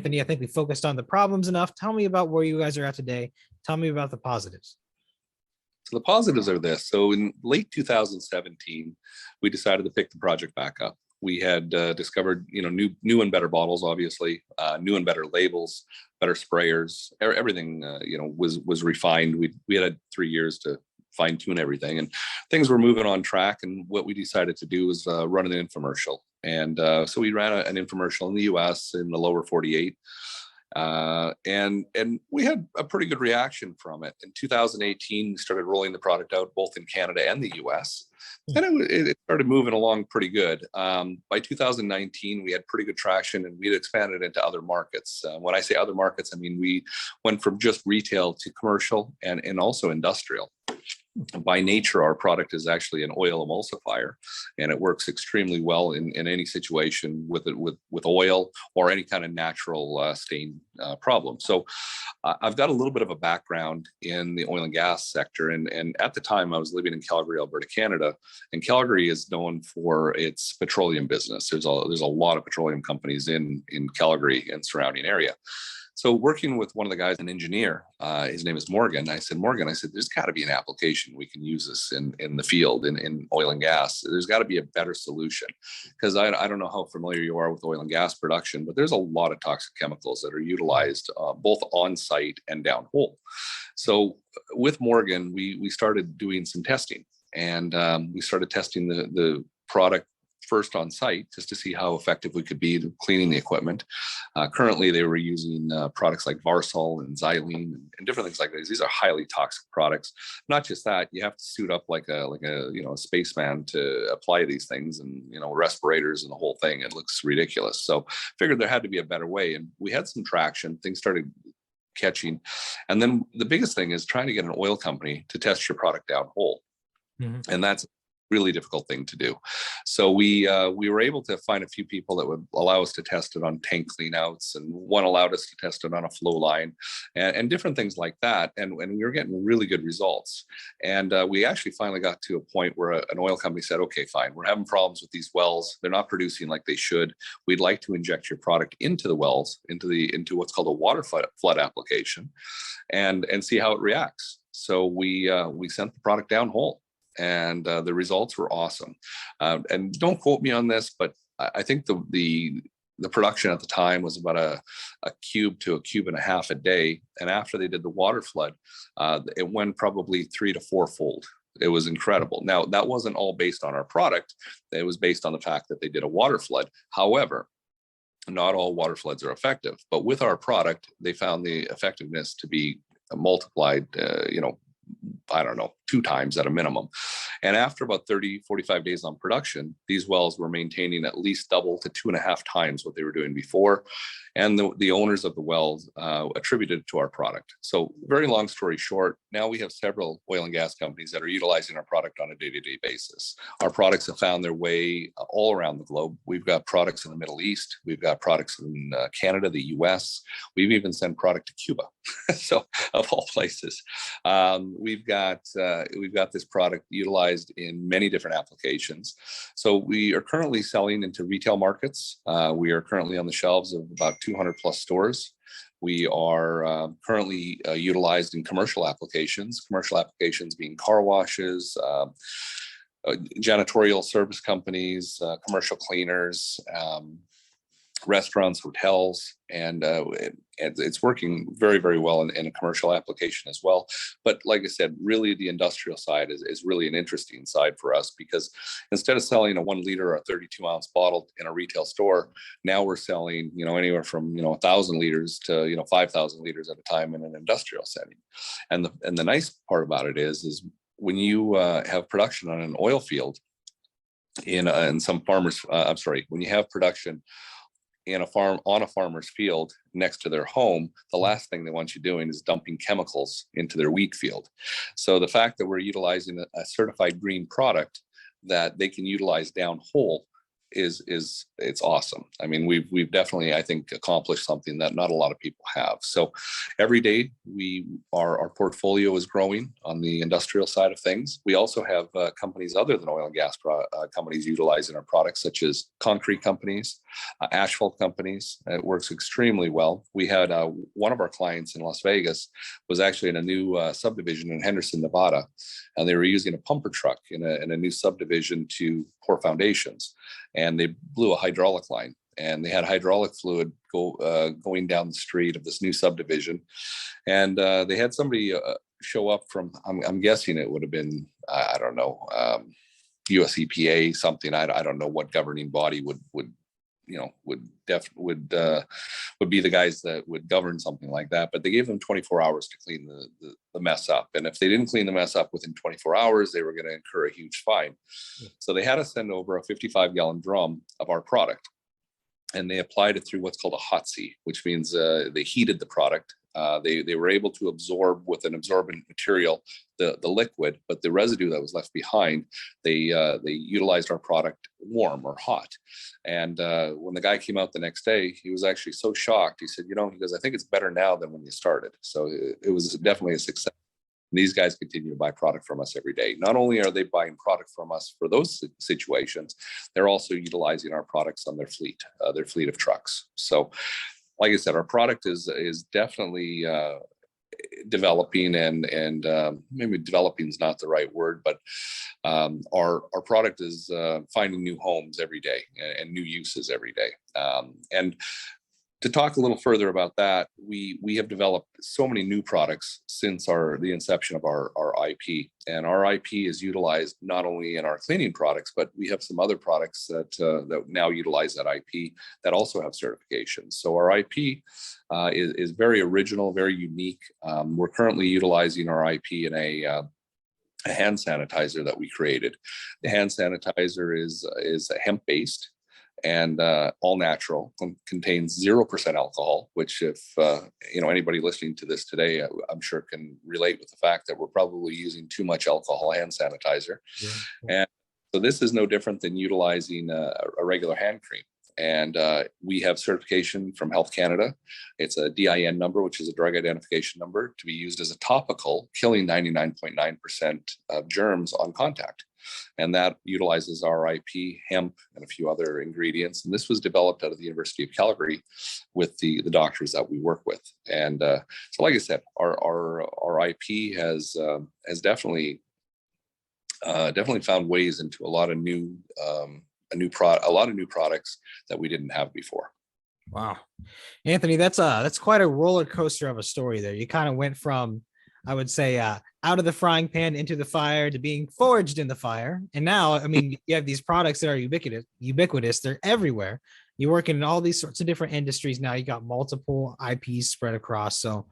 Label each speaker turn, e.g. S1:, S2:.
S1: Anthony, I think we focused on the problems enough. Tell me about where you guys are at today. Tell me about the positives.
S2: So the positives are this. So in late 2017, we decided to pick the project back up. We had discovered, new and better bottles, obviously, new and better labels, better sprayers. Everything, was refined. We had 3 years to fine tune everything, and things were moving on track. And what we decided to do was run an infomercial. And so we ran an infomercial in the U.S. in the lower 48. And we had a pretty good reaction from it. In 2018, we started rolling the product out both in Canada and the US, and it started moving along pretty good. By 2019, we had pretty good traction, and we'd expanded into other markets. When I say other markets, I mean we went from just retail to commercial and also industrial. By nature, our product is actually an oil emulsifier, and it works extremely well in any situation with oil or any kind of natural stain problem. So I've got a little bit of a background in the oil and gas sector, and at the time I was living in Calgary, Alberta, Canada, and Calgary is known for its petroleum business. There's a lot of petroleum companies in Calgary and surrounding area. So working with one of the guys, an engineer, his name is Morgan. Morgan, there's got to be an application we can use this in the field, in oil and gas. There's got to be a better solution, because I don't know how familiar you are with oil and gas production, but there's a lot of toxic chemicals that are utilized both on site and downhole. So with Morgan, we started doing some testing, and we started testing the product first on site just to see how effective we could be to cleaning the equipment. Currently, they were using products like Varsol and Xylene and different things like these. These are highly toxic products. Not just that, you have to suit up like a spaceman to apply these things, and respirators and the whole thing. It looks ridiculous. So figured there had to be a better way, and we had some traction. Things started catching, and then the biggest thing is trying to get an oil company to test your product down hole, and that's really difficult thing to do. So we were able to find a few people that would allow us to test it on tank cleanouts, and one allowed us to test it on a flow line, and different things like that. And we were getting really good results. And we actually finally got to a point where an oil company said, okay, fine, we're having problems with these wells. They're not producing like they should. We'd like to inject your product into the wells, into what's called a water flood application, and see how it reacts. So we sent the product down hole, and the results were awesome. And don't quote me on this, but I think the production at the time was about a cube to a cube and a half a day. And after they did the water flood, it went probably 3 to 4 fold. It was incredible. Now, that wasn't all based on our product. It was based on the fact that they did a water flood. However, not all water floods are effective, but with our product, they found the effectiveness to be multiplied, 2 times at a minimum. And after about 30, 45 days on production, these wells were maintaining at least double to 2.5 times what they were doing before. And the owners of the wells attributed it to our product. So very long story short, now we have several oil and gas companies that are utilizing our product on a day-to-day basis. Our products have found their way all around the globe. We've got products in the Middle East. We've got products in Canada, the US. We've even sent product to Cuba. So of all places, we've got this product utilized in many different applications. So we are currently selling into retail markets. We are currently on the shelves of about 200 plus stores. We are currently utilized in commercial applications being car washes, janitorial service companies, commercial cleaners, restaurants, hotels, and it's working very, very well in a commercial application as well. But like I said, really the industrial side is really an interesting side for us, because instead of selling a 1 liter or a 32 ounce bottle in a retail store, now we're selling, anywhere from, 1,000 liters to, 5,000 liters at a time in an industrial setting. And the nice part about it is when you have production on an oil field in some farmers, when you have production in a farmer's field next to their home, the last thing they want you doing is dumping chemicals into their wheat field. So the fact that we're utilizing a certified green product that they can utilize down hole is it's awesome. I mean, we've definitely, I think, accomplished something that not a lot of people have. So every day our portfolio is growing on the industrial side of things. We also have companies other than oil and gas companies utilizing our products, such as concrete companies, asphalt companies. It works extremely well. We had one of our clients in Las Vegas was actually in a new subdivision in Henderson, Nevada, and they were using a pumper truck in a new subdivision to pour foundations, and they blew a hydraulic line, and they had hydraulic fluid going down the street of this new subdivision, and they had somebody show up from, I'm guessing it would have been, I don't know, US EPA, something. I don't know what governing body would be the guys that would govern something like that. But they gave them 24 hours to clean the mess up. And if they didn't clean the mess up within 24 hours, they were going to incur a huge fine. So they had us send over a 55-gallon drum of our product. And they applied it through what's called a hot seat, which means they heated the product. They were able to absorb with an absorbent material the liquid, but the residue that was left behind, they utilized our product warm or hot. And when the guy came out the next day, he was actually so shocked. He said, he goes, I think it's better now than when you started. So it was definitely a success. And these guys continue to buy product from us every day. Not only are they buying product from us for those situations, they're also utilizing our products on their fleet of trucks. So, like I said, our product is definitely developing, and maybe developing is not the right word, but our product is finding new homes every day and new uses every day. And to talk a little further about that, we have developed so many new products since the inception of our IP, and our IP is utilized not only in our cleaning products, but we have some other products that now utilize that IP that also have certifications. So our IP is very original, very unique. We're currently utilizing our IP in a hand sanitizer that we created. The hand sanitizer is hemp-based and all natural, contains 0% alcohol, which if anybody listening to this today, I'm sure can relate with the fact that we're probably using too much alcohol hand sanitizer. Yeah. And so this is no different than utilizing a regular hand cream. And we have certification from Health Canada. It's a DIN number, which is a drug identification number, to be used as a topical, killing 99.9% of germs on contact. And that utilizes our IP, hemp, and a few other ingredients. And this was developed out of the University of Calgary with the doctors that we work with. And so, like I said, our IP has definitely found ways into a lot of new products that we didn't have before.
S1: Wow, Anthony, that's quite a roller coaster of a story there. You kind of went from, I would say, out of the frying pan into the fire to being forged in the fire. And now, I mean, you have these products that are ubiquitous. They're everywhere. You're working in all these sorts of different industries now. You got multiple IPs spread across. So